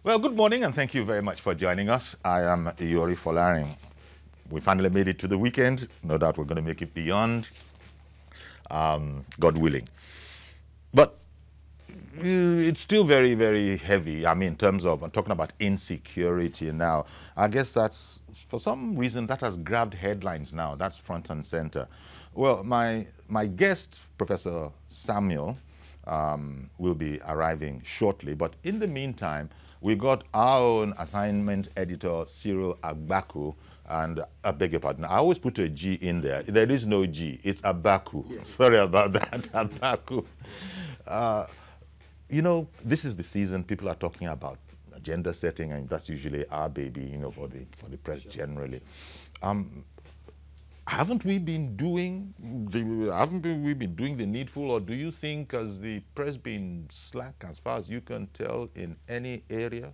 Well, good morning and thank you very much for joining us. I am Iyori Folarin. We finally made it to the weekend. No doubt we're going to make it beyond, God willing. But it's still very, very heavy. I mean, in terms of, I'm talking about insecurity now. I guess that's, for some reason, that has grabbed headlines now. That's front and center. Well, my guest, Professor Samuel, will be arriving shortly. But in the meantime, we got our own assignment editor, Cyril Agbaku, and I beg your pardon, I always put a G in there. There is no G, it's Agbaku. Yes. Sorry about that, Agbaku. You know, this is the season people are talking about agenda setting, and that's usually our baby, you know, for the press generally. Haven't we been doing the needful, or do you think has the press been slack as far as you can tell in any area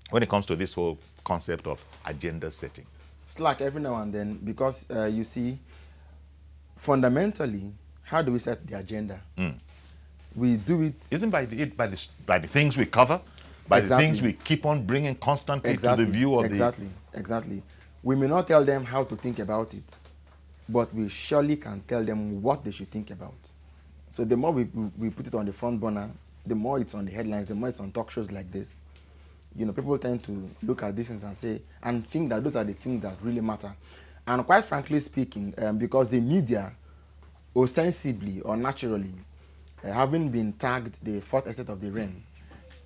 when it comes to this whole concept of agenda setting? Slack every now and then, because you see, fundamentally, how do we set the agenda? We do it. Isn't by the things we cover, by Exactly. the things we keep on bringing constantly Exactly. to the view of Exactly. We may not tell them how to think about it, but we surely can tell them what they should think about. So the more we put it on the front burner, the more it's on the headlines, the more it's on talk shows like this. You know, people tend to look at these things and say, and think that those are the things that really matter. And quite frankly speaking, because the media, ostensibly or naturally, having been tagged the fourth estate of the realm,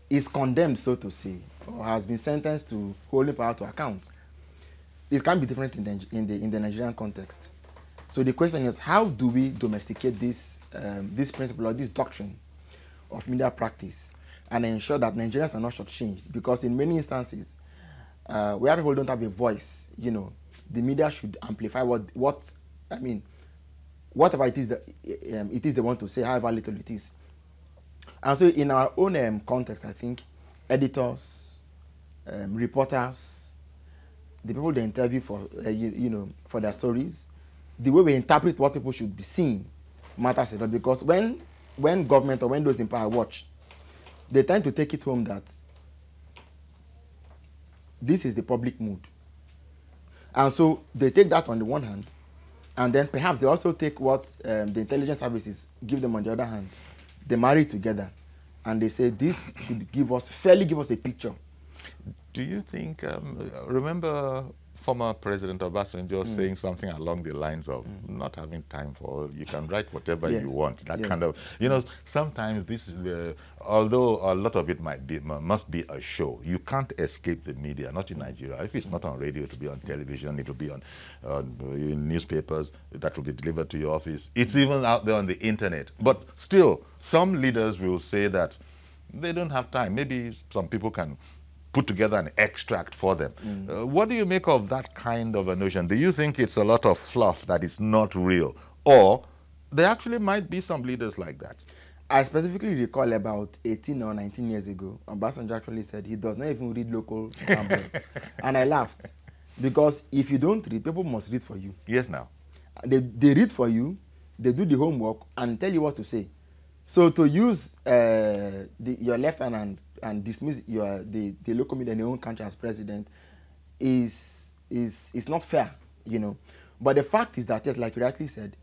is condemned, so to say, or has been sentenced to holding power to account. It can be different in the Nigerian context. So the question is, how do we domesticate this principle or this doctrine of media practice and ensure that Nigerians are not shortchanged? Because in many instances, where people don't have a voice, you know, the media should amplify whatever it is that it is they want to say, however little it is. And so in our own context, I think editors, reporters, the people they interview for, for their stories, the way we interpret what people should be seeing matters a lot. Because when government or when those in power watch, they tend to take it home that this is the public mood. And so they take that on the one hand, and then perhaps they also take what the intelligence services give them on the other hand. They marry together, and they say this should fairly give us a picture. Do you think, remember former President Obasanjo saying something along the lines of not having time for, you can write whatever you want, that kind of, you know, sometimes this is, although a lot of it must be a show, you can't escape the media, not in Nigeria. If it's not on radio, it'll be on television, it'll be on in newspapers, that will be delivered to your office. It's even out there on the internet. But still, some leaders will say that they don't have time. Maybe some people can put together an extract for them. What do you make of that kind of a notion? Do you think it's a lot of fluff that is not real? Or there actually might be some leaders like that? I specifically recall about 18 or 19 years ago, Obasanjo actually said he does not even read local pamphlets. And I laughed. Because if you don't read, people must read for you. Yes, now. They read for you, they do the homework, and tell you what to say. So to use your left hand and dismiss the local media in your own country as president is not fair, you know. But the fact is that, just like you rightly said,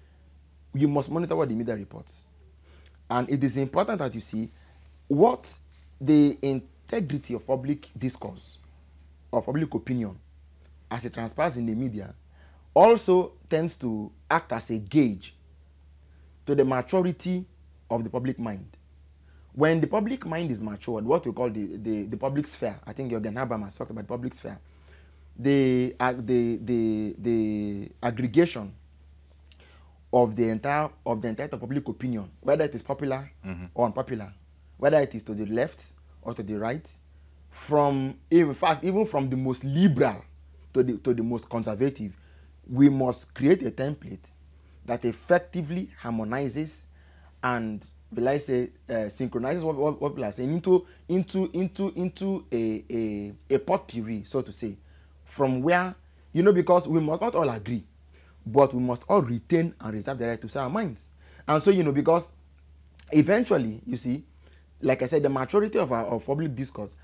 you must monitor what the media reports. And it is important that you see what the integrity of public discourse, of public opinion, as it transpires in the media, also tends to act as a gauge to the maturity of the public mind. When the public mind is matured, what we call the public sphere, I think Jürgen Habermas talks about the public sphere, the aggregation of the entire public opinion, whether it is popular or unpopular, whether it is to the left or to the right, in fact, even from the most liberal to the most conservative, we must create a template that effectively harmonizes and, will I say, synchronizes what people are saying into a potpourri, so to say, from where, you know, because we must not all agree, but we must all retain and reserve the right to say our minds. And so, you know, because eventually, you see, like I said, the maturity of public discourse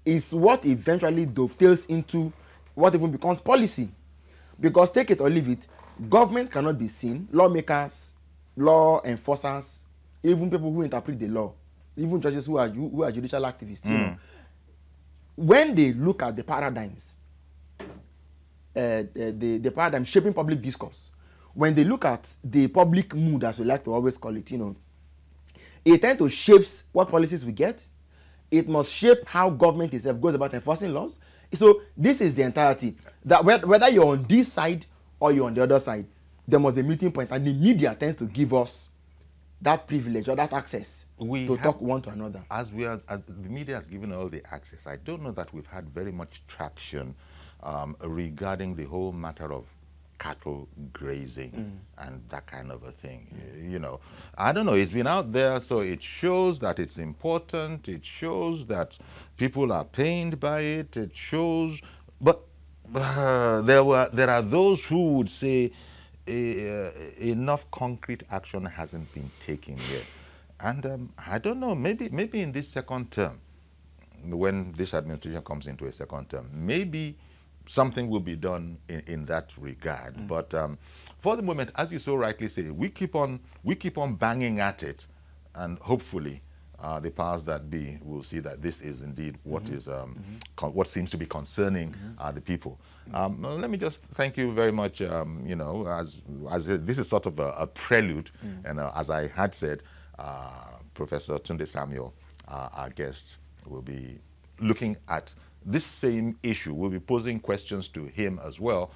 is what eventually dovetails into what even becomes policy. Because take it or leave it, government cannot be seen, lawmakers, law enforcers, even people who interpret the law, even judges who are judicial activists, you know, when they look at the paradigms, the paradigm shaping public discourse, when they look at the public mood, as we like to always call it, you know, it tends to shape what policies we get. It must shape how government itself goes about enforcing laws. So this is the entirety. That whether you're on this side or you're on the other side, there must be a meeting point, and the media tends to give us that privilege or that access to talk one to another. As the media has given all the access, I don't know that we've had very much traction regarding the whole matter of cattle grazing and that kind of a thing. You know, I don't know, it's been out there, so it shows that it's important, it shows that people are pained by it, it shows, but there are those who would say enough concrete action hasn't been taken yet. And I don't know, maybe in this second term, when this administration comes into a second term, maybe something will be done in that regard. But for the moment, as you so rightly say, we keep on banging at it, and hopefully the powers that be will see that this is indeed what is what seems to be concerning the people. Let me just thank you very much. You know, as this is sort of a prelude, and as I had said, Professor Tunde Samuel, our guest, will be looking at this same issue. We'll be posing questions to him as well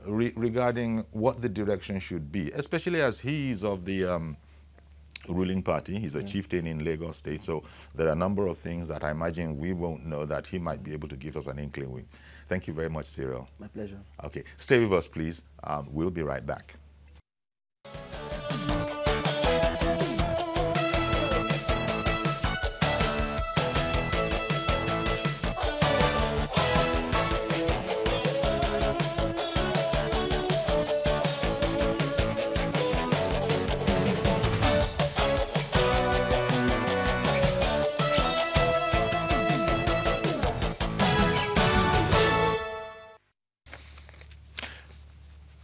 regarding what the direction should be, especially as he is of the ruling party. He's a chieftain in Lagos State, so there are a number of things that I imagine we won't know that he might be able to give us an inkling with. Thank you very much, Cyril. My pleasure. Okay, stay with us, please. We'll be right back.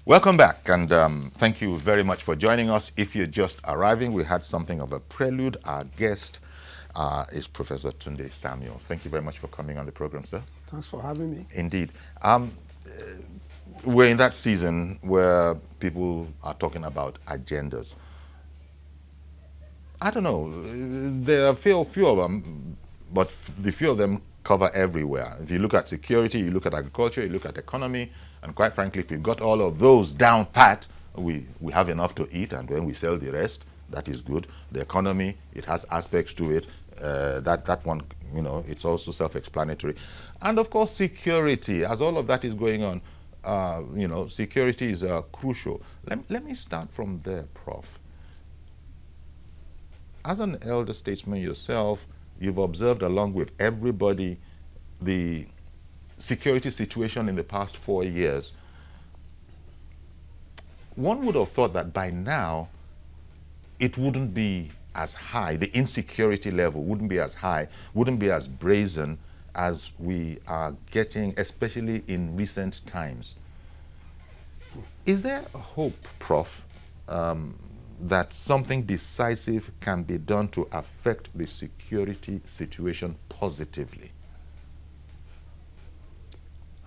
Welcome back, and thank you very much for joining us. If you're just arriving, we had something of a prelude. Our guest is Professor Tunde Samuel. Thank you very much for coming on the program, sir. Thanks for having me. Indeed. We're in that season where people are talking about agendas. I don't know, there are a few of them, but the few of them cover everywhere. If you look at security, you look at agriculture, you look at economy, and quite frankly, if you've got all of those down pat, we have enough to eat, and when we sell the rest, that is good. The economy, it has aspects to it. That one, you know, it's also self-explanatory. And of course, security, as all of that is going on, you know, security is crucial. Let me start from there, Prof. As an elder statesman yourself, you've observed along with everybody the security situation in the past 4 years. One would have thought that by now it wouldn't be as high, the insecurity level wouldn't be as high, wouldn't be as brazen as we are getting, especially in recent times. Is there a hope, Prof, that something decisive can be done to affect the security situation positively?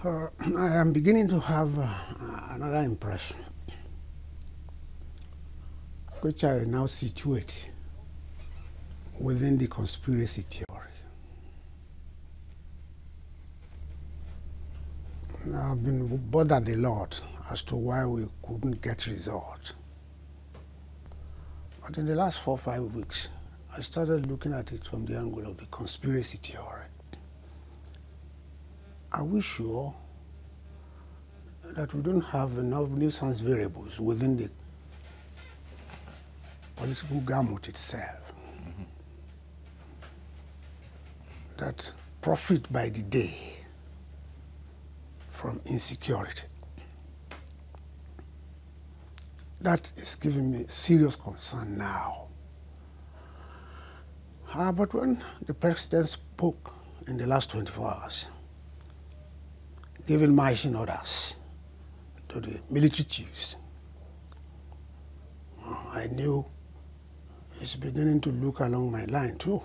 I am beginning to have another impression, which I now situate within the conspiracy theory. I've been bothered a lot as to why we couldn't get results. But in the last 4 or 5 weeks, I started looking at it from the angle of the conspiracy theory. Are we sure that we don't have enough nuisance variables within the political gamut itself that profit by the day from insecurity? That is giving me serious concern now. But when the president spoke in the last 24 hours, giving marching orders to the military chiefs. I knew it's beginning to look along my line too.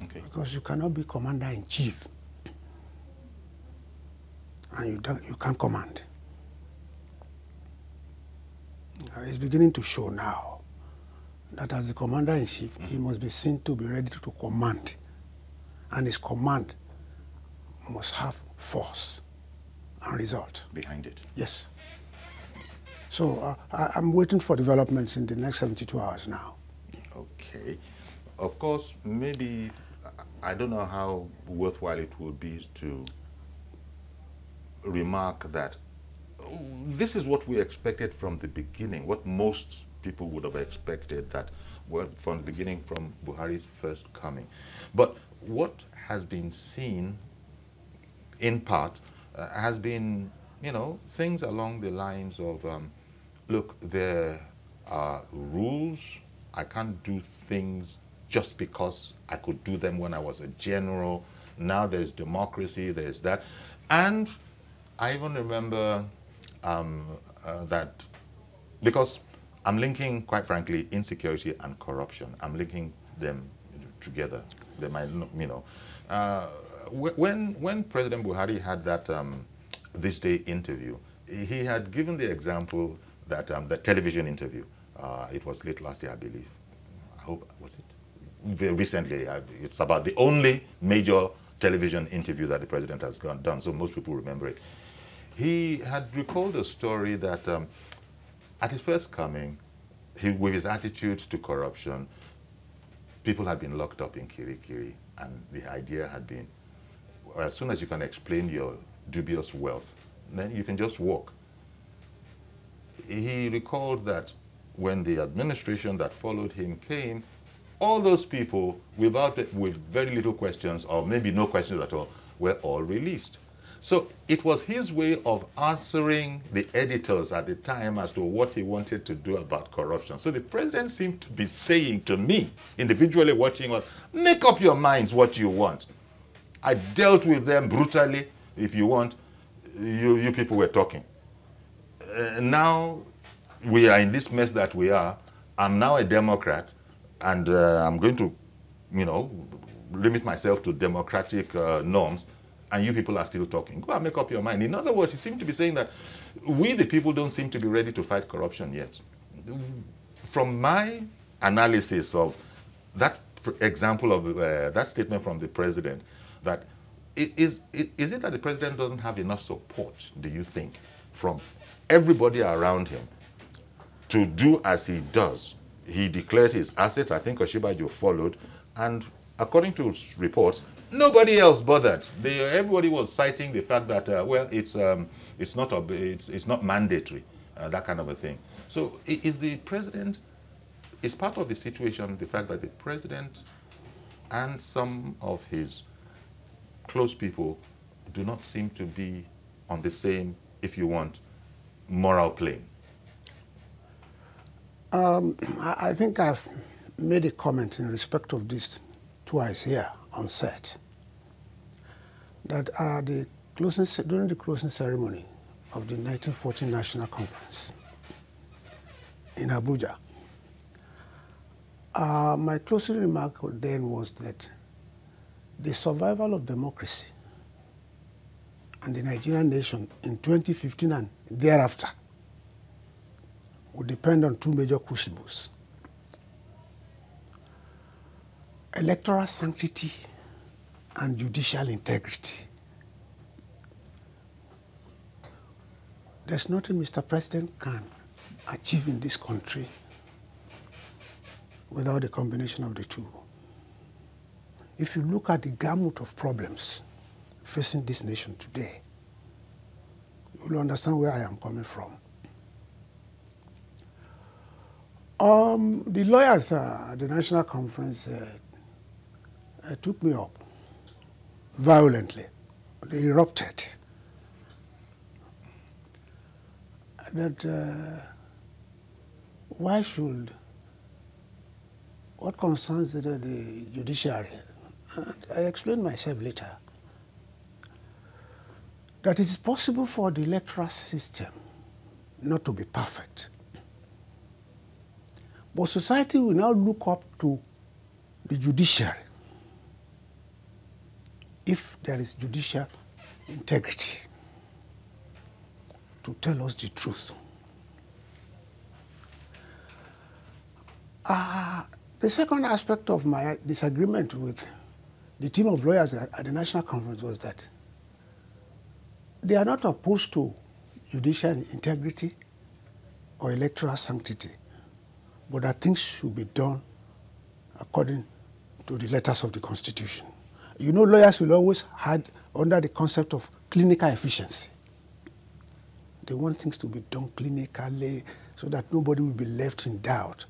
Okay. Because you cannot be commander-in-chief and you can't command. It's beginning to show now that as the commander-in-chief, he must be seen to be ready to command. And his command must have force and result. Behind it. Yes. So I'm waiting for developments in the next 72 hours now. Okay. Of course, maybe, I don't know how worthwhile it will be to remark that this is what we expected from the beginning, what most people would have expected that from the beginning, from Buhari's first coming. But what has been seen, in part, has been, you know, things along the lines of, look, there are rules. I can't do things just because I could do them when I was a general. Now there's democracy, there's that. And I even remember that, because I'm linking, quite frankly, insecurity and corruption. I'm linking them together. They might, you know. When President Buhari had that This Day interview, he had given the example that the television interview, it was late last year, I believe. I hope, was it? Very recently, it's about the only major television interview that the president has done, so most people remember it. He had recalled a story that at his first coming, with his attitude to corruption, people had been locked up in Kirikiri, and the idea had been, well, as soon as you can explain your dubious wealth, then you can just walk. He recalled that when the administration that followed him came, all those people, with very little questions, or maybe no questions at all, were all released. So it was his way of answering the editors at the time as to what he wanted to do about corruption. So the president seemed to be saying to me, individually watching, make up your minds what you want. I dealt with them brutally. If you want, you people were talking. Now we are in this mess that we are. I'm now a Democrat, and I'm going to, you know, limit myself to democratic norms, and you people are still talking. Go and make up your mind. In other words, he seemed to be saying that we, the people, don't seem to be ready to fight corruption yet. From my analysis of that example of that statement from the president, that is it that the president doesn't have enough support, do you think, from everybody around him to do as he does? He declared his assets. I think Osinbajo followed, and according to reports, nobody else bothered. Everybody was citing the fact that well, it's not mandatory, that kind of a thing. So is the president, is part of the situation the fact that the president and some of his close people do not seem to be on the same, if you want, moral plane? I think I've made a comment in respect of this twice here on set, that during the closing ceremony of the 1940 National Conference in Abuja, my closing remark then was that the survival of democracy and the Nigerian nation in 2015 and thereafter would depend on two major crucibles: electoral sanctity and judicial integrity. There's nothing Mr. President can achieve in this country without a combination of the two. If you look at the gamut of problems facing this nation today, you will understand where I am coming from. The lawyers at the National Conference took me up violently. They erupted. That what concerns the judiciary and I explained myself later, that it is possible for the electoral system not to be perfect. But society will now look up to the judiciary if there is judicial integrity to tell us the truth. The second aspect of my disagreement with the team of lawyers at the National Conference was that they are not opposed to judicial integrity or electoral sanctity, but that things should be done according to the letters of the Constitution. You know, lawyers will always hide under the concept of clinical efficiency. They want things to be done clinically so that nobody will be left in doubt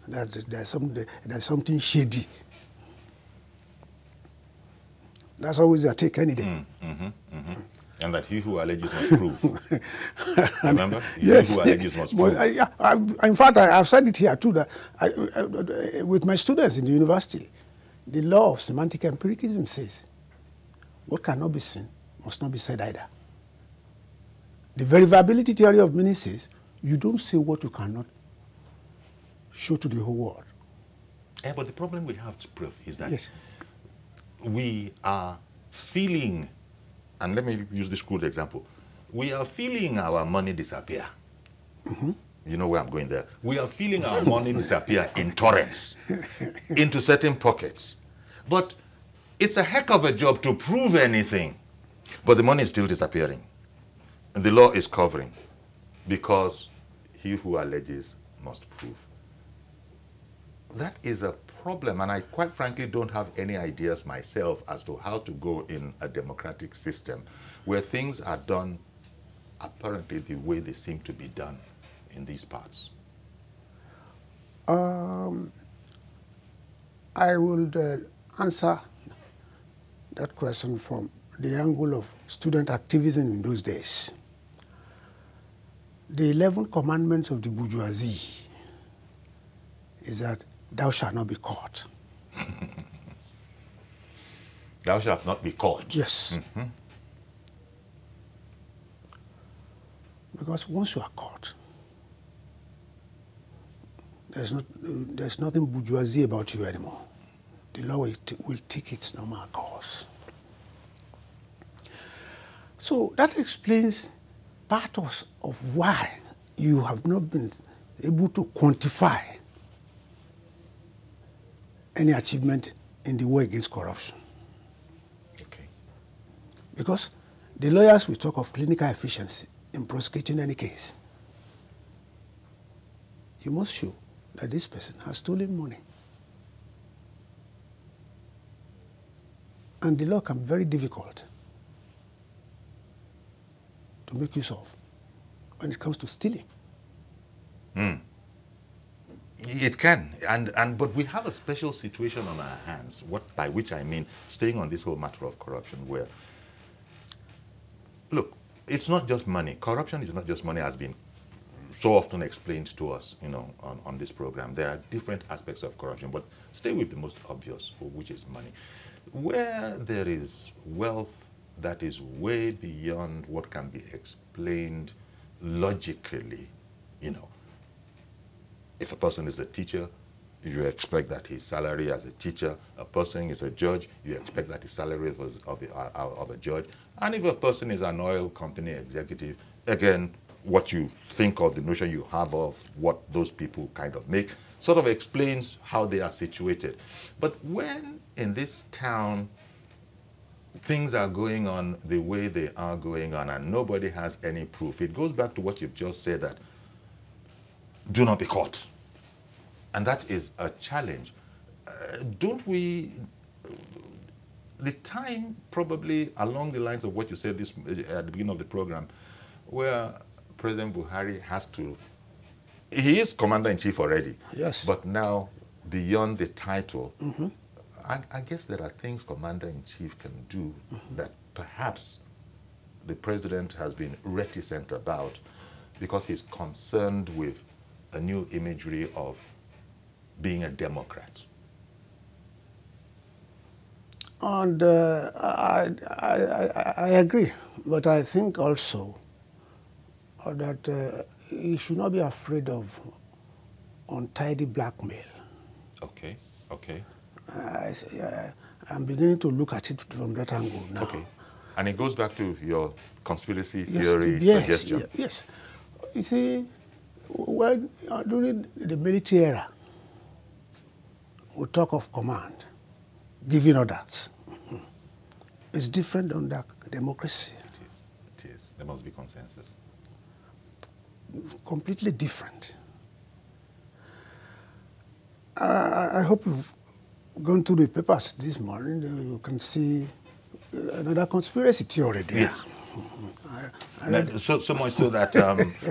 that there's something shady. That's always their take any day. And that he who alleges must prove. Remember? Yes. He who alleges must prove. In fact, I've said it here too, that with my students in the university, the law of semantic empiricism says, what cannot be seen must not be said either. The verifiability theory of meaning says, you don't say what you cannot show to the whole world. Yeah, but the problem we have to prove is that Yes. we are feeling, and let me use this crude example, we are feeling our money disappear. You know where I'm going there. We are feeling our money disappear in torrents into certain pockets. But it's a heck of a job to prove anything. But the money is still disappearing. And the law is covering because he who alleges must prove. That is a problem, and I quite frankly don't have any ideas myself as to how to go in a democratic system where things are done apparently the way they seem to be done in these parts. I will answer that question from the angle of student activism in those days. The 11 commandments of the bourgeoisie is that thou shalt not be caught. Thou shalt not be caught. Yes. Because once you are caught, there's nothing bourgeoisie about you anymore. The law will take its normal course. So that explains part of why you have not been able to quantify any achievement in the war against corruption. Okay. Because the lawyers will talk of clinical efficiency in prosecuting any case. You must show that this person has stolen money. And the law can be very difficult to make use of when it comes to stealing. It can, but we have a special situation on our hands, by which I mean staying on this whole matter of corruption where, look, it's not just money. Corruption is not just money, as been so often explained to us, you know, on this program. There are different aspects of corruption, but stay with the most obvious, which is money. Where there is wealth that is way beyond what can be explained logically, you know, if a person is a teacher, you expect that his salary as a teacher. A person is a judge, you expect that his salary of a judge. And if a person is an oil company executive, again, what you think of, the notion you have of what those people kind of make, sort of explains how they are situated. But when in this town things are going on the way they are going on and nobody has any proof, it goes back to what you've just said, that do not be caught. And that is a challenge. Don't we, the time probably along the lines of what you said this at the beginning of the program, where President Buhari has to, he is Commander-in-Chief already. Yes. But now, beyond the title, I guess there are things Commander-in-Chief can do that perhaps the President has been reticent about because he's concerned with a new imagery of being a Democrat. And I agree, but I think also that you should not be afraid of untidy blackmail. Okay, okay. I'm beginning to look at it from that angle now. Okay. And it goes back to your conspiracy Yes, theory yes, suggestion. Yes. You see, when during the military era, we talk of command, giving orders. It's different under democracy. It is. There must be consensus. Completely different. I hope you've gone through the papers this morning. You can see another conspiracy theory there. Yes. So much so that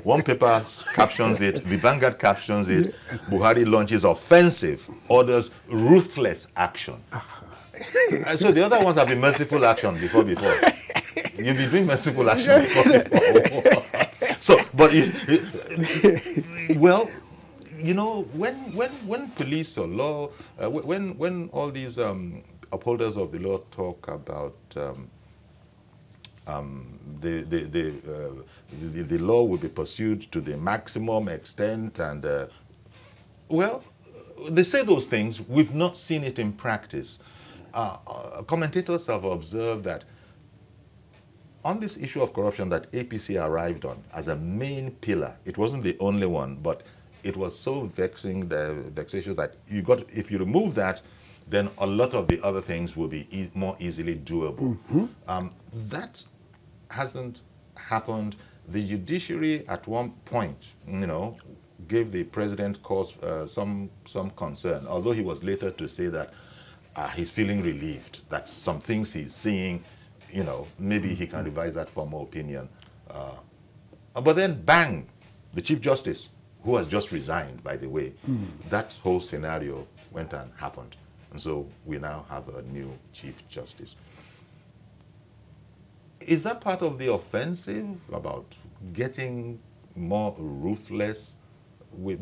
one paper captions it, the Vanguard captions it, Buhari launches offensive, orders ruthless action. And so the other ones have been merciful action before. You've been doing merciful action before. So, but, well, you know, when police or law, when all these upholders of the law talk about the law will be pursued to the maximum extent, and well, they say those things. We've not seen it in practice. Commentators have observed that on this issue of corruption that APC arrived on as a main pillar, it wasn't the only one, but it was so vexatious that if you remove that, then a lot of the other things will be more easily doable. That hasn't happened. The judiciary at one point, you know, gave the president cause some concern, although he was later to say that he's feeling relieved that some things he's seeing, you know, maybe he can revise that formal opinion. But then, bang, the Chief Justice, who has just resigned, by the way, that whole scenario went and happened. And so we now have a new Chief Justice. Is that part of the offensive about getting more ruthless?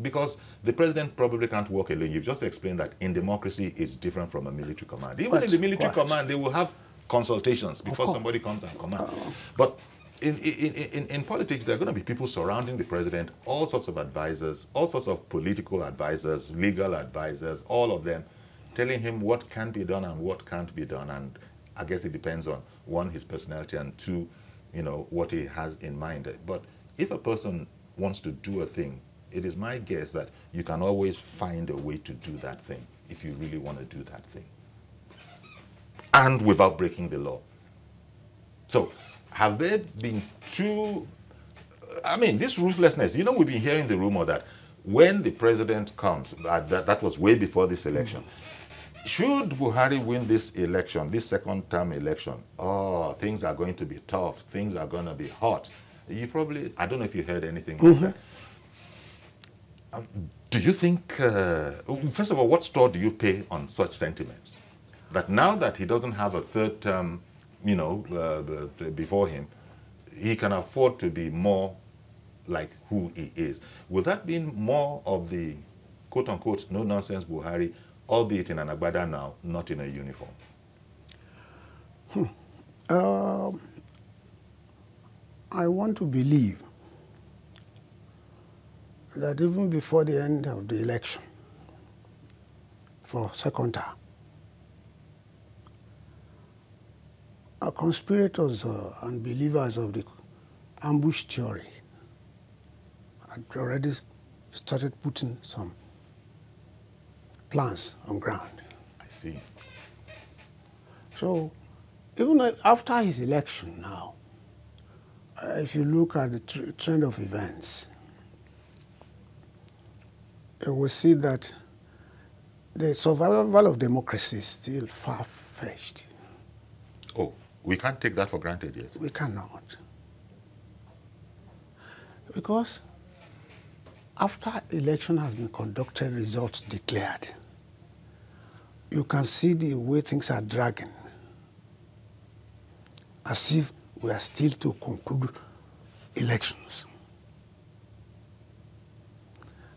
Because the president probably can't work alone. You've just explained that in democracy it's different from a military command. Even in the military command, they will have consultations before somebody comes and commands. But in politics, there are going to be people surrounding the president, all sorts of advisors, all sorts of political advisors, legal advisors, all of them telling him what can be done and what can't be done. And I guess it depends on, one, his personality, and two, you know, what he has in mind. But if a person wants to do a thing, it is my guess that you can always find a way to do that thing if you really want to do that thing, and without breaking the law. So have there been too, I mean, this ruthlessness, you know, we've been hearing the rumor that when the president comes, that was way before this election, should Buhari win this election, this second term election, oh, things are going to be tough, things are going to be hot. You probably, I don't know if you heard anything like that. Do you think, first of all, what store do you pay on such sentiments? That now that he doesn't have a third term, you know, before him, he can afford to be more like who he is. Will that be more of the quote-unquote no-nonsense Buhari, albeit in an agbada now, not in a uniform? I want to believe that even before the end of the election for second term, our conspirators and believers of the ambush theory had already started putting some plans on ground. I see. So even after his election now, if you look at the trend of events, you will see that the survival of democracy is still far-fetched. Oh, we can't take that for granted yet. We cannot. Because after election has been conducted, results declared, you can see the way things are dragging, as if we are still to conclude elections.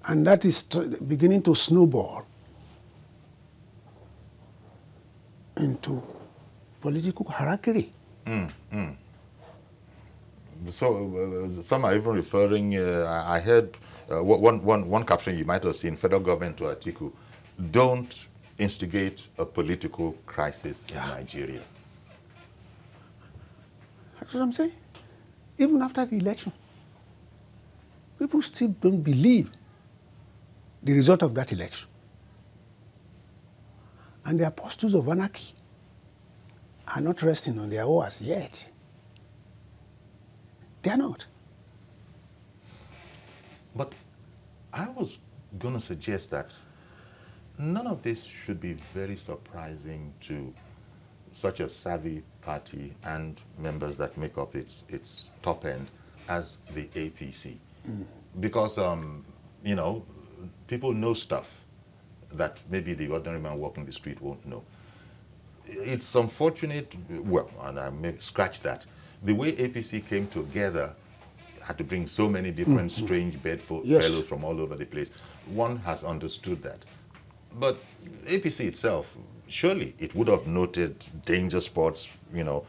And that is beginning to snowball into political hierarchy. So some are even referring, I heard one caption you might have seen, federal government to Atiku, don't instigate a political crisis in Nigeria. That's what I'm saying. Even after the election, people still don't believe the result of that election. And the apostles of anarchy are not resting on their oars yet. They are not. But I was going to suggest that none of this should be very surprising to such a savvy party and members that make up its top end as the APC. Because, you know, people know stuff that maybe the ordinary man walking the street won't know. It's unfortunate, well, and I may scratch that, the way APC came together had to bring so many different strange bedfellows from all over the place. One has understood that. But APC itself, surely it would have noted danger spots, you know,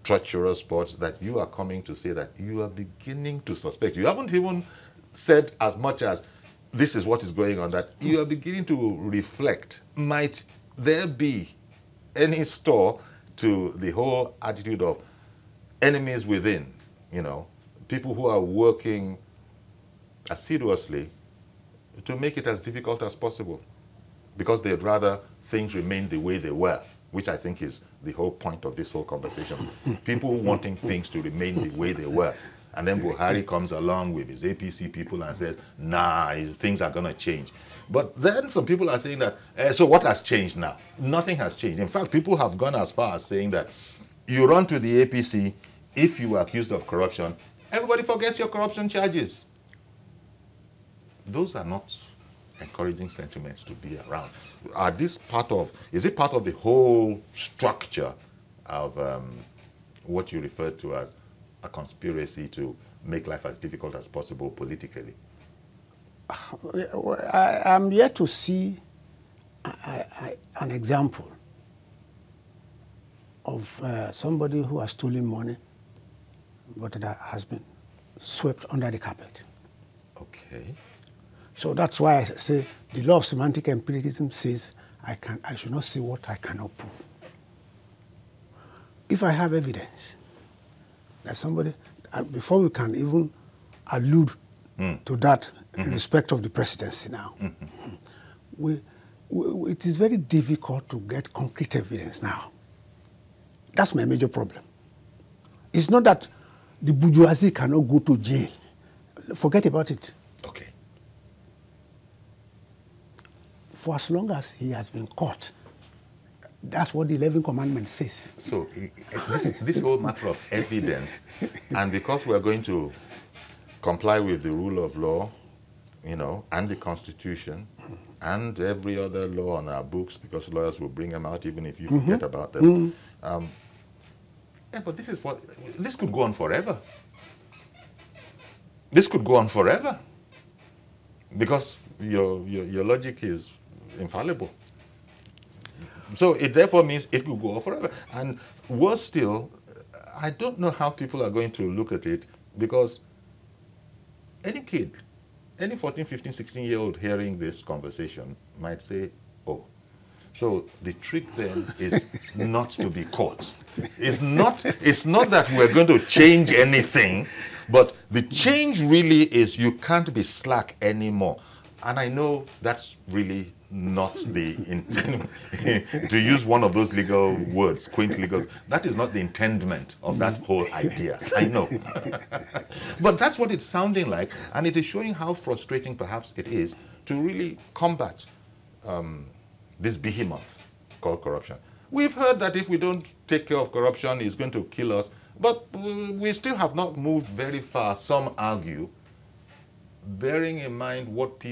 treacherous spots that you are coming to say that you are beginning to suspect. You haven't even said as much as this is what is going on, that you are beginning to reflect. Might there be any store to the whole attitude of enemies within, you know, people who are working assiduously to make it as difficult as possible because they'd rather things remain the way they were, which I think is the whole point of this whole conversation. People wanting things to remain the way they were. And then Buhari comes along with his APC people and says, nah, things are going to change. But then some people are saying that, so what has changed now? Nothing has changed. In fact, people have gone as far as saying that you run to the APC, if you are accused of corruption, everybody forgets your corruption charges. Those are not encouraging sentiments to be around. Is it part of the whole structure of what you refer to as a conspiracy to make life as difficult as possible politically? I'm yet to see an example of somebody who has stolen money but that has been swept under the carpet. Okay. So that's why I say the law of semantic empiricism says I should not say what I cannot prove. If I have evidence that somebody, before we can even allude to that in respect of the presidency now, it is very difficult to get concrete evidence now. That's my major problem. It's not that the bourgeoisie cannot go to jail. Forget about it. Okay. For as long as he has been caught, that's what the 11th commandment says. So this whole matter of evidence, and because we are going to comply with the rule of law, you know, and the Constitution, and every other law on our books, because lawyers will bring them out even if you forget about them. Yeah, but this could go on forever. This could go on forever. Because your logic is infallible. So it therefore means it could go on forever. And worse still, I don't know how people are going to look at it, because any kid, any 14, 15, 16-year-old hearing this conversation might say, oh, so the trick then is not to be caught. It's not that we're going to change anything, but the change really is you can't be slack anymore. And I know that's really not the intent, to use one of those legal words, quaint legal, that is not the intendment of that whole idea. I know. But that's what it's sounding like, and it is showing how frustrating perhaps it is to really combat this behemoth called corruption. We've heard that if we don't take care of corruption, it's going to kill us, but we still have not moved very far, some argue, bearing in mind what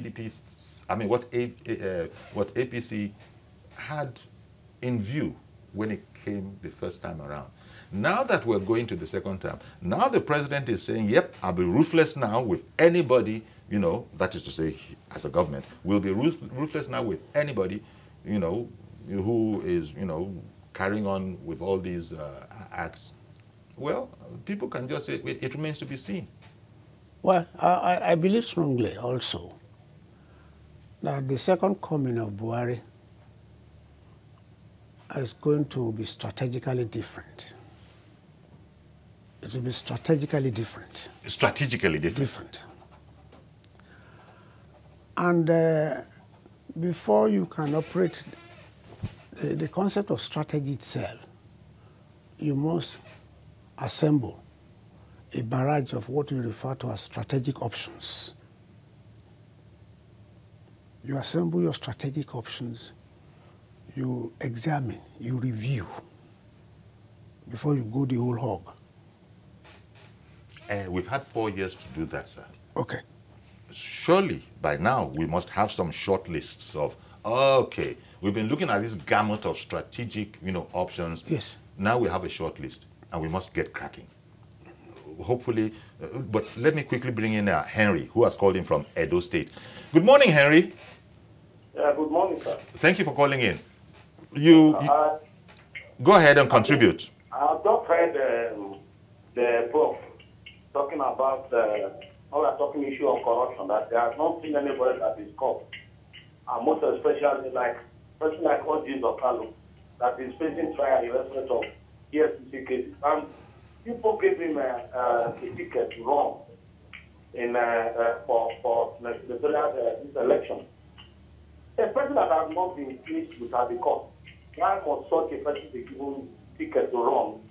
what APC had in view when it came the first time around. Now that we're going to the second term, now the president is saying, yep, I'll be ruthless now with anybody, you know, that is to say, as a government, we'll be ruthless now with anybody, you know, who is, you know, carrying on with all these acts, well, people can just say it remains to be seen. Well, I believe strongly also that the second coming of Buhari is going to be strategically different. It will be strategically different. Strategically different? Different. And before you can operate the concept of strategy itself, you must assemble a barrage of what we refer to as strategic options. You assemble your strategic options, you examine, you review before you go the whole hog. We've had 4 years to do that, sir. Okay. Surely, by now, we must have some short lists of, okay, we've been looking at this gamut of strategic, options. Yes. Now we have a short list, and we must get cracking. Hopefully, but let me quickly bring in Henry, who has called in from Edo State. Good morning, Henry. Yeah, good morning, sir. Thank you for calling in. You go ahead and contribute. I've just heard the prof talking about all the talking issue of corruption, that they have not seen anybody that is caught. And most especially like person like Ojis Okalu that is facing trial in respect of EFCC cases. And people gave him a ticket wrong in for this election. A person that has not been pleased with the court, why must such a person be given ticket wrong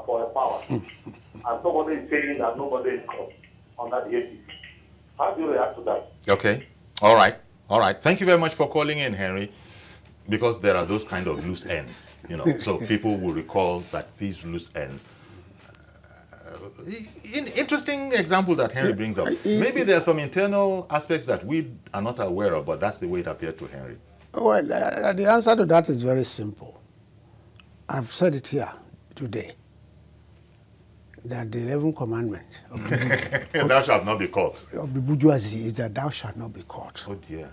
for a power? And somebody is saying that nobody is caught under the APC. How do you react to that? Okay. All right. All right. Thank you very much for calling in, Henry. Because there are those kind of loose ends, so people will recall that these loose ends. Interesting example that Henry brings up. Maybe there are some internal aspects that we are not aware of, but that's the way it appeared to Henry. Well, the answer to that is very simple. I've said it here today, that the 11th commandment of the, thou shalt not be caught. Of the bourgeoisie is that thou shalt not be caught. Oh dear.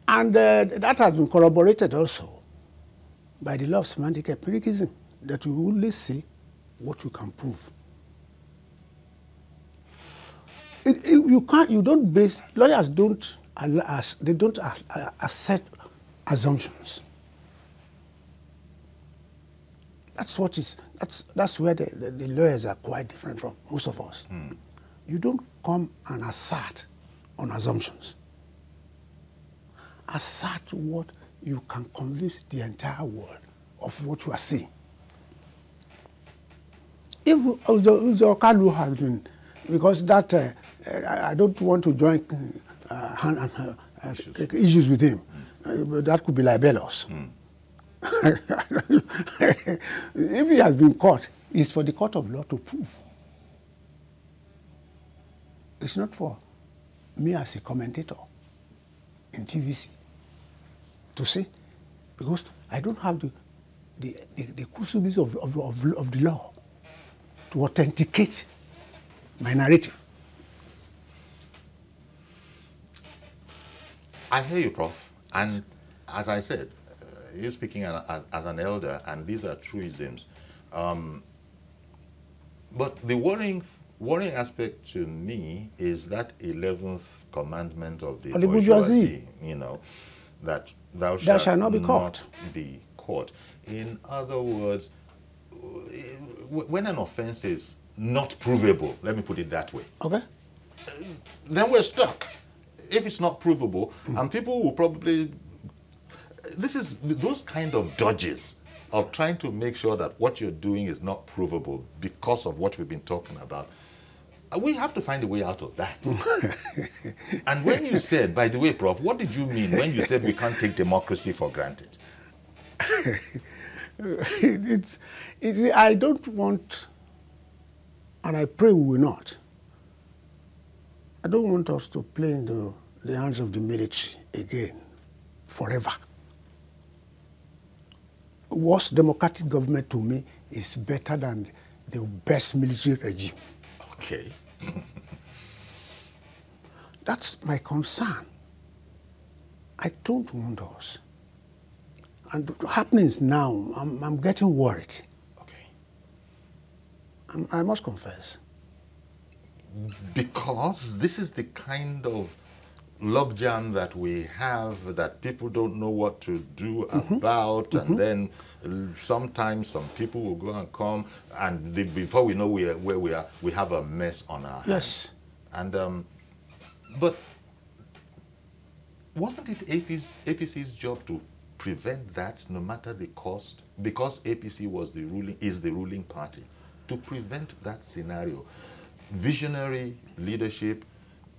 And that has been corroborated also by the law of semantic empiricism, that you only say what you can prove. You don't base, lawyers don't, they don't accept assumptions. That's where the lawyers are quite different from most of us. You don't come and assert on assumptions. Assert what you can convince the entire world of what you are saying. If Okalu has been, because that I don't want to join issues with him, but that could be libelous. If he has been caught, it's for the court of law to prove. It's not for me as a commentator in TVC to say, because I don't have the crucibles of the law to authenticate my narrative. I hear you, Prof. And as I said, you're speaking as an elder, and these are truisms. But the worrying aspect to me is that 11th commandment of the bourgeoisie, that thou shalt not be caught. In other words, when an offense is not provable, let me put it that way, okay, then we're stuck. If it's not provable, and people will probably, this is those kind of dodges of trying to make sure that what you're doing is not provable because of what we've been talking about. We have to find a way out of that. And when you said, by the way, Prof, what did you mean when you said we can't take democracy for granted? I don't want, and I pray we will not, I don't want us to play into the hands of the military again, forever. Worst democratic government to me is better than the best military regime. Okay. That's my concern. I don't want us. And happenings now, I'm getting worried. Okay. I must confess. Because this is the kind of logjam that we have that people don't know what to do about, and then sometimes some people will go and come, and before we know where we are, we have a mess on our hands. Yes. And but wasn't it APC's job to prevent that, no matter the cost? Because APC is the ruling party, to prevent that scenario. Visionary leadership,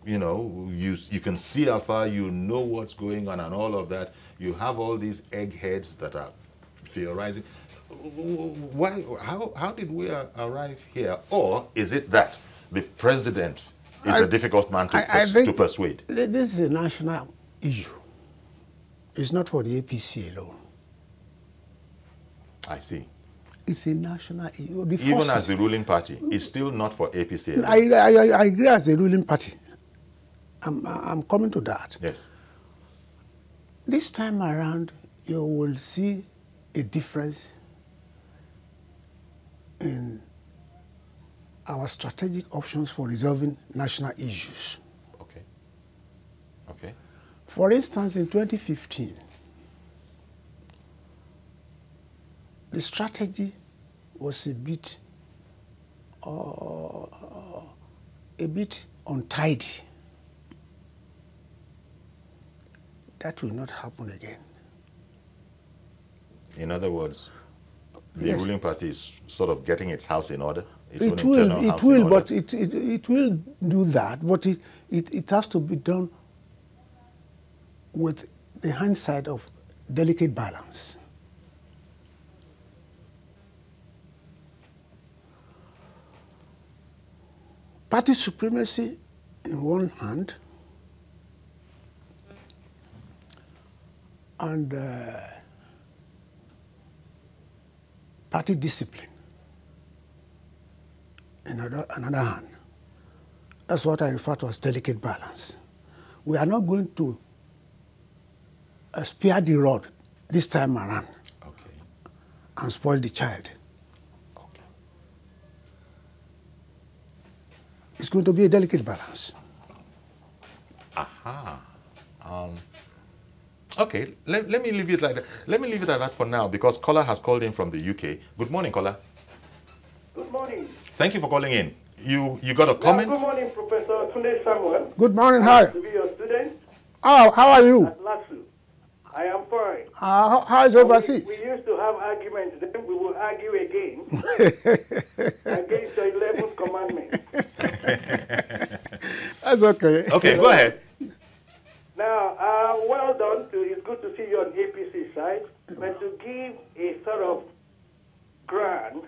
you know, you can see afar, you know what's going on and all of that. You have all these eggheads that are theorizing. Why? How did we arrive here? Or is it that the president is a difficult man to persuade? This is a national issue. It's not for the APC alone. I see. It's a national issue. Even as the ruling party, it's still not for APC alone. I agree as the ruling party. I'm coming to that. Yes. This time around, you will see a difference in our strategic options for resolving national issues. Okay. Okay. For instance, in 2015, the strategy was a bit untidy. That will not happen again. In other words, the ruling party is sort of getting its house in order. It will do that, but it has to be done with the hindsight of delicate balance. Party supremacy in one hand, and party discipline in another hand. That's what I refer to as delicate balance. We are not going to spare the rod this time around and spoil the child. It's going to be a delicate balance. Aha. Okay, let me leave it like that. Let me leave it at that for now, because Kola has called in from the UK. Good morning, Kola. Good morning. Thank you for calling in. You got a comment? Good morning, Professor Tunde Samuel. Good morning, hi. To be your student. Oh, how are you? At LASU. I am fine. How is overseas? We used to have arguments, then we will argue again against the 11th commandment. That's okay. Okay, go ahead. Now, well done. It's good to see you on APC side, but to give a sort of grant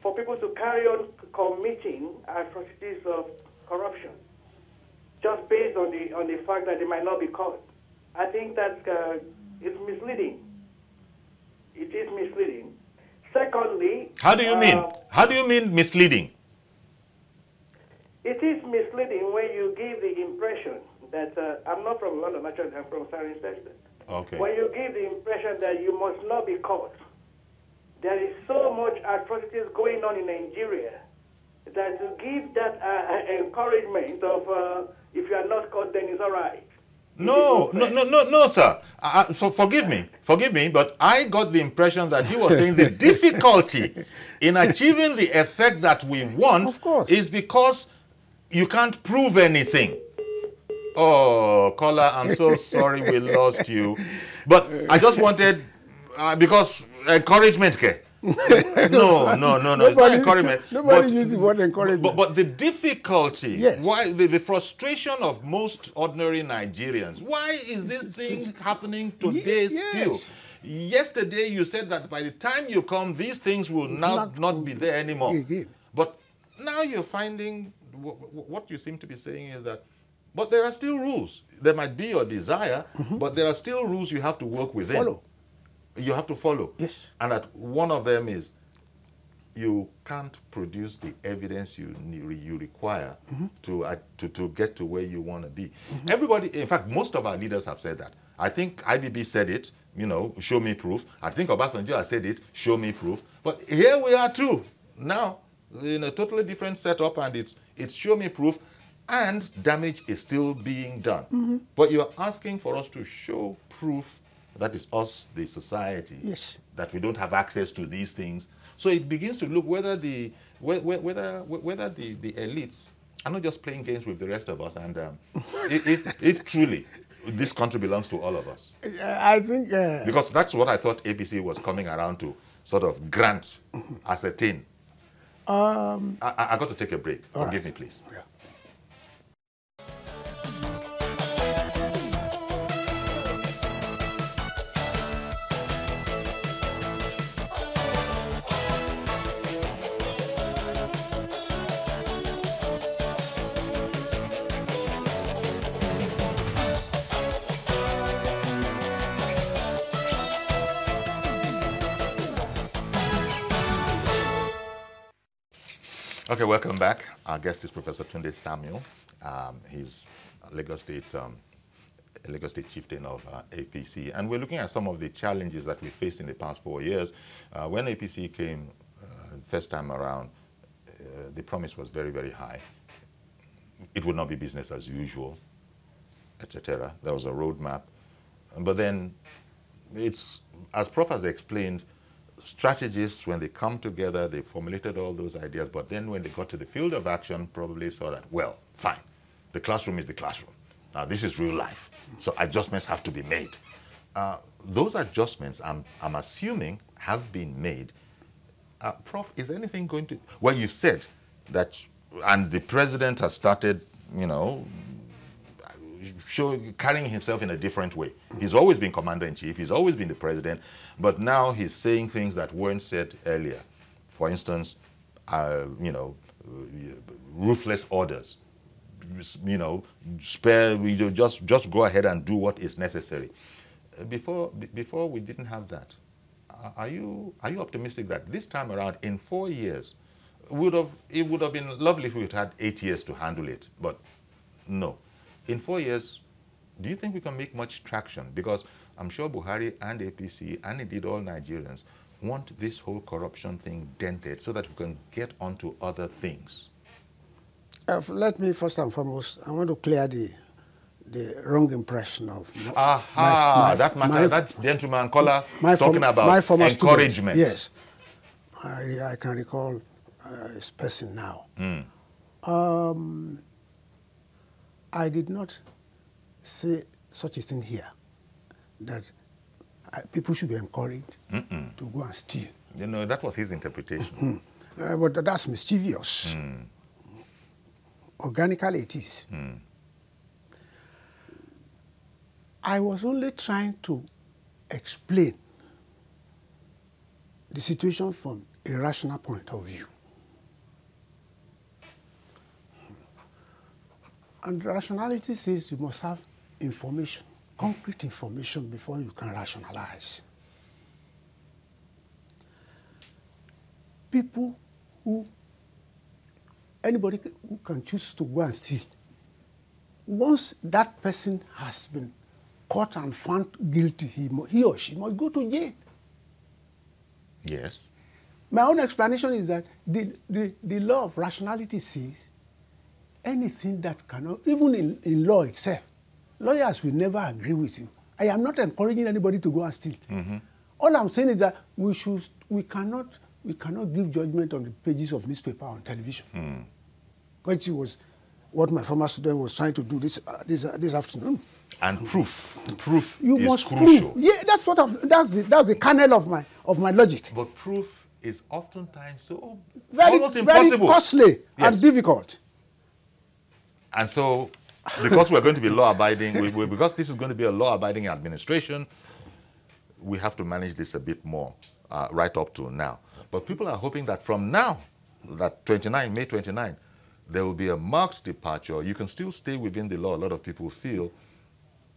for people to carry on committing atrocities of corruption, just based on the fact that they might not be caught. I think that it's misleading. It is misleading. Secondly, how do you mean? How do you mean misleading? It is misleading when you give the impression that I'm not from London, actually, I'm from Cirencester. Okay. When you give the impression that you must not be caught, there is so much atrocities going on in Nigeria that to give that encouragement of if you are not caught, then it's all right. No, sir. So forgive me, but I got the impression that he was saying the difficulty in achieving the effect that we want is because you can't prove anything. Oh, Kola, I'm so sorry we lost you. But I just wanted, because encouragement, okay? No, it's not encouragement. Nobody uses the word encouragement. But the difficulty, yes. Why the frustration of most ordinary Nigerians, why is this thing happening today still? Yesterday you said that by the time you come, these things will not be there anymore. But now you're finding, what you seem to be saying is that, but there are still rules. There might be your desire, but there are still rules you have to work within. Follow. You have to follow. Yes. And that one of them is you can't produce the evidence you require to get to where you want to be. Everybody, in fact, most of our leaders have said that. I think IBB said it. show me proof. I think Obasanjo has said it, show me proof. But here we are too, now, in a totally different setup, and it's show me proof, and damage is still being done. But you're asking for us to show proof, that is us, the society, yes, that we don't have access to these things. So it begins to look whether the elites are not just playing games with the rest of us, and if truly this country belongs to all of us. I think because that's what I thought APC was coming around to, sort of grant, ascertain. I got to take a break. Forgive me, please. Yeah. Okay, welcome back. Our guest is Professor Tunde Samuel. He's a Lagos State chieftain of APC. And we're looking at some of the challenges that we faced in the past 4 years. When APC came first time around, the promise was very, very high. It would not be business as usual, etc. There was a roadmap. But then it's, as Prof has explained, strategists, when they come together, they formulated all those ideas, but then when they got to the field of action, probably saw that, well, fine, the classroom is the classroom. Now, this is real life, so adjustments have to be made. Those adjustments, I'm assuming, have been made. Prof, is anything going to... Well, you've said that, and the president has started, carrying himself in a different way. He's always been commander-in-chief, he's always been the president, but now he's saying things that weren't said earlier. For instance, ruthless orders. Just go ahead and do what is necessary. Before we didn't have that. Are you optimistic that this time around, in 4 years, it would have been lovely if we had 8 years to handle it, but no. In 4 years, do you think we can make much traction? Because I'm sure Buhari and APC, and indeed all Nigerians, want this whole corruption thing dented so that we can get onto other things. Let me, first and foremost, I want to clear the wrong impression of... that gentleman caller talking about encouragement. Yes. I can recall his person now. I did not say such a thing here, that people should be encouraged to go and steal. That was his interpretation. But that's mischievous. Organically, it is. I was only trying to explain the situation from a rational point of view. And rationality says you must have information, concrete information, before you can rationalize. Anybody who can choose to go and steal, once that person has been caught and found guilty, he or she must go to jail. Yes. My own explanation is that the law of rationality says anything that cannot, even in law itself, lawyers will never agree with you. I am not encouraging anybody to go and steal. All I'm saying is that we cannot give judgment on the pages of newspaper or on television. Which was what my former student was trying to do this afternoon. And proof you is must crucial. Prove. Yeah, that's the kernel of my logic. But proof is oftentimes so almost impossible, very costly and difficult. And so, because we're going to be law-abiding, because this is going to be a law-abiding administration, we have to manage this a bit more right up to now. But people are hoping that from now, that May 29, there will be a marked departure. You can still stay within the law, a lot of people feel,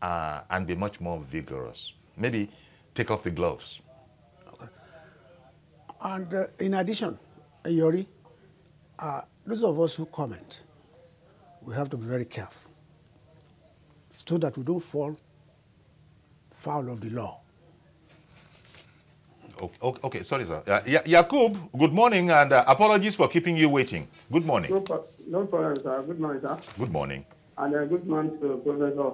and be much more vigorous. Maybe take off the gloves. Okay. And in addition, Yori, those of us who comment, we have to be very careful so that we don't fall foul of the law. Okay, sorry, sir. Yakub, good morning, and apologies for keeping you waiting. Good morning. No problem, sir. Good morning, sir. Good morning. And good morning to Professor.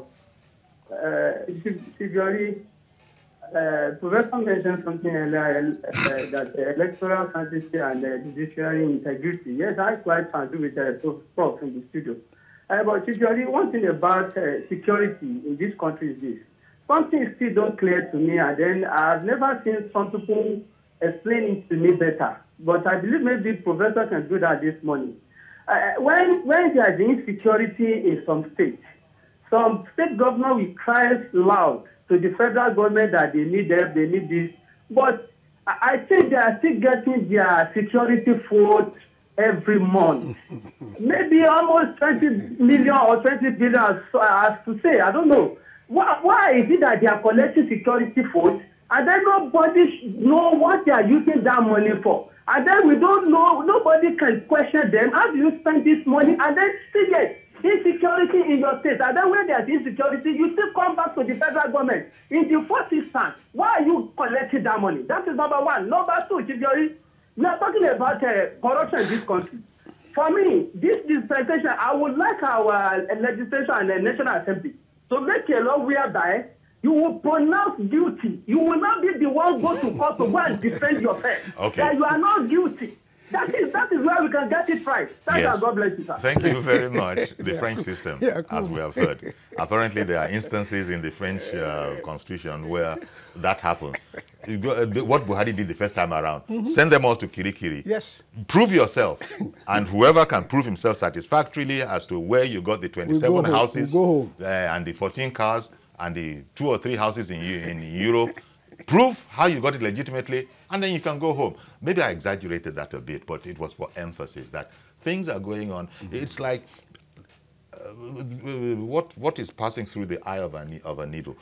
Professor mentioned something earlier that electoral candidacy and judiciary integrity. Yes, I quite agree with Prof in the studio. But usually, one thing about security in this country is this. Something still not clear to me, and then I've never seen some people explain it to me better. But I believe maybe Professor can do that this morning. When there is insecurity in some states governor will cry loud to the federal government that they need help, they need this. But I think they are still getting their security vote every month. Maybe almost 20 million or 20 billion, as to say, I don't know. Why is it that they are collecting security votes and then nobody know what they are using that money for? And then we don't know, nobody can question them. How do you spend this money? And then still get insecurity in your state. And then when there's insecurity, you still come back to the federal government. In the first instance, why are you collecting that money? That is number one. Number two, we are talking about corruption in this country. For me, this dispensation, I would like our legislation and the National Assembly to make a law whereby you will pronounce guilty. You will not be the one go to court to go and defend yourself. Okay. That you are not guilty. That is where we can get it right. Yes. God bless you, sir. Thank you very much. The French system, as we have heard. Apparently, there are instances in the French constitution where that happens. What Buhari did the first time around, send them all to Kirikiri. Yes. Prove yourself. And whoever can prove himself satisfactorily as to where you got the 27 houses and the 14 cars and the 2 or 3 houses in Europe, prove how you got it legitimately, and then you can go home. Maybe I exaggerated that a bit, but it was for emphasis that things are going on. It's like what is passing through the eye of a needle.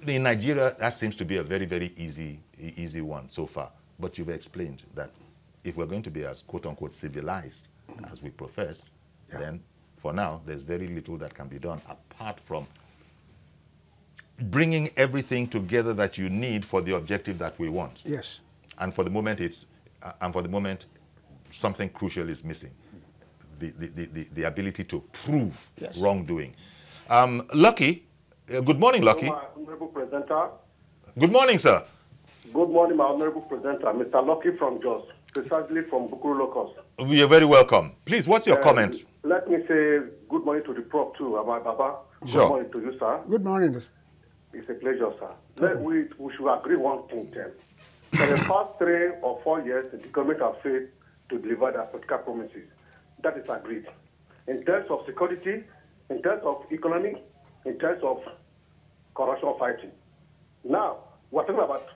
In Nigeria, that seems to be a very, very easy one so far. But you've explained that if we're going to be as quote-unquote civilized as we profess, then for now, there's very little that can be done apart from bringing everything together that you need for the objective that we want. Yes. And for the moment, something crucial is missing: the ability to prove wrongdoing. Lucky, good morning, Lucky. My honorable presenter. Good morning, sir. Good morning, my honorable presenter, Mr. Lucky from Jos, precisely from Bukuru Locus. You're very welcome. Please, what's your comment? Let me say good morning to the prop too, my Baba. Sure. Good morning to you, sir. Good morning. It's a pleasure, sir. We should agree one thing then. For the past 3 or 4 years, the government has failed to deliver their political promises. That is agreed. In terms of security, in terms of economy, in terms of corruption fighting. Now, we're talking about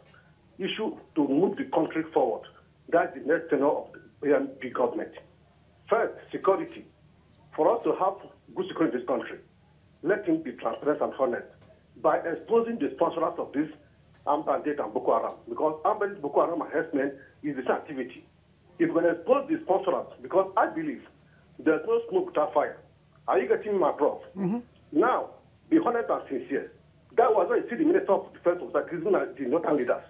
issue to move the country forward. That's the next tenor of the PMB government. First, security. For us to have good security in this country, let him be transparent and honest by exposing the sponsors of this armed bandit and Boko Haram. Because armed bandit, Boko Haram and herdsmen is this activity. If we can expose the sponsors, because I believe there's no smoke without fire. Are you getting my prof? Now, be honest and sincere. That was why you see the Minister of Defense was accusing the northern leaders.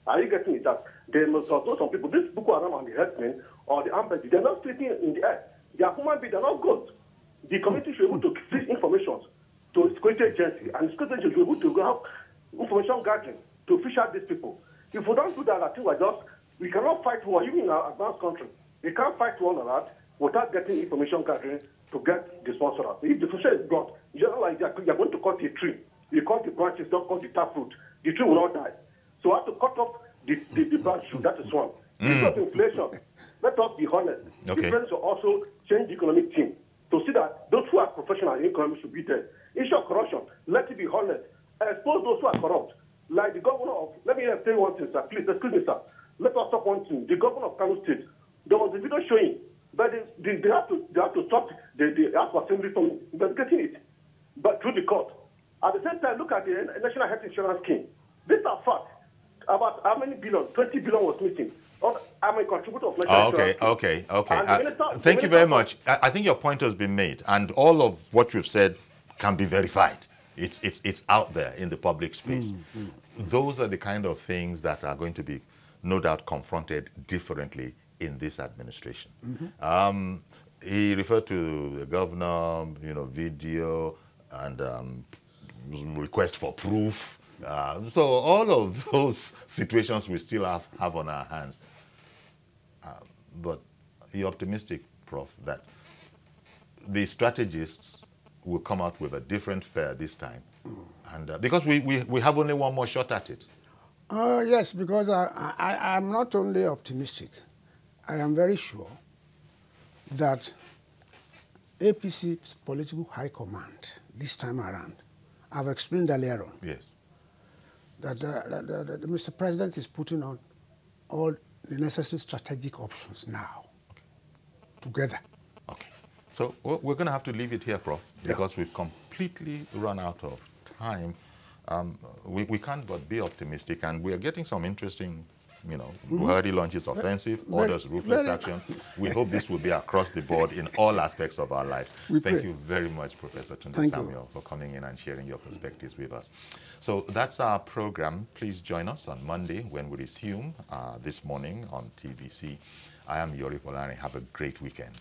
Are you getting it? That there must also some people, this Boko Haram and the herdsmen or the armed bandit, they're not sleeping in the air. They are human beings, they're not ghosts. The community should be able to seek information to the security agency, and the security agency should be able to have information gathering to fish out these people. If we don't do that, I think we cannot fight war, even in our advanced country. We can't fight war on that without getting information gathering to get the sponsors. If the social is brought, you're not like you're going to cut a tree. You cut the branches, don't cut the taproot. The tree will not die. So I have to cut off the branch root. That is one. Because inflation, let us be honest. Okay. Difference will also change the economic team to see that those who are professional in economy should be there. Issue of corruption, let it be honest. Expose those who are corrupt. Like the governor of, let me tell you one thing, sir. Please, excuse me, sir. Let us talk one thing. The governor of Kano State, there was a video showing, but they have to stop the House of Assembly from investigating it, but through the court. At the same time, look at the National Health Insurance Scheme. These are facts. About how many billion? 20 billion was missing. I'm a contributor of National Insurance Scheme. Okay. Thank you very much. I think your point has been made, and all of what you've said can be verified. It's out there in the public space. Those are the kind of things that are going to be no doubt confronted differently in this administration. He referred to the governor, video and request for proof. So all of those situations we still have on our hands. But you're optimistic, Prof, that the strategists will come out with a different fare this time. And because we have only one more shot at it. Yes, because I'm not only optimistic, I am very sure that APC's political high command this time around, I've explained earlier on, yes, that Mr. President is putting on all the necessary strategic options now, together. Okay. So we're going to have to leave it here, Prof, because we've completely run out of time. We can't but be optimistic, and we are getting some interesting, Buhari launches offensive, orders ruthless action. We hope this will be across the board in all aspects of our life. Thank you very much, Professor Tunde Samuel, for coming in and sharing your perspectives with us. So that's our program. Please join us on Monday when we resume this morning on TVC. I am Yori Folani. Have a great weekend.